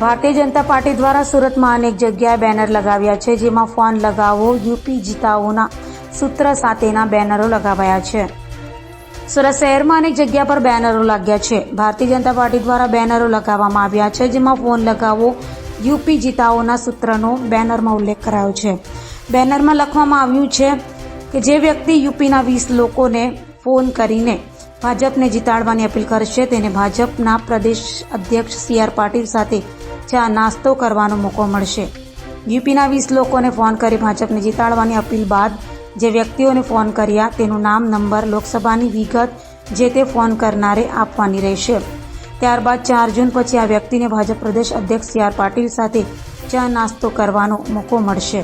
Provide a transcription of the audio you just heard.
Bharatiya Janata party દ્વારા સુરતમાં અનેક જગ્યાએ બેનર લગાવ્યા છે, જેમાં ફોન લગાવો યુપી જીતાઓના સૂત્ર સાથેના બેનરો લગાવાયા છે. સુરત શહેરમાં અનેક જગ્યા પર બેનરો લાગ્યા છે. ભારતીય જનતા પાર્ટી દ્વારા બેનરો લગાવવામાં આવ્યા છે, જેમાં ફોન લગાવો યુપી જીતાઓના સૂત્રનો બેનરમાં ઉલ્લેખ કરાયો છે. બેનરમાં લખવામાં આવ્યું છે કે જે વ્યક્તિ યુપીના 20 લોકોને ફોન કરીને ભાજપને જીતાડવાની અપીલ કરશે તેને ભાજપના પ્રદેશ અધ્યક્ષ CR પાટીલ સાથે ચા નાસ્તો કરવાનો મોકો મળશે. યુપીના 20 લોકોને ફોન કરી ભાજપને જીતાડવાની અપીલ બાદ જે વ્યક્તિઓને ફોન કર્યા તેનું નામ, નંબર, લોકસભાની વિગત જે તે ફોન કરનારે આપવાની રહેશે. ત્યારબાદ 4 જૂન પછી આ વ્યક્તિને ભાજપ પ્રદેશ અધ્યક્ષ CR પાટીલ સાથે ચા નાસ્તો કરવાનો મોકો મળશે.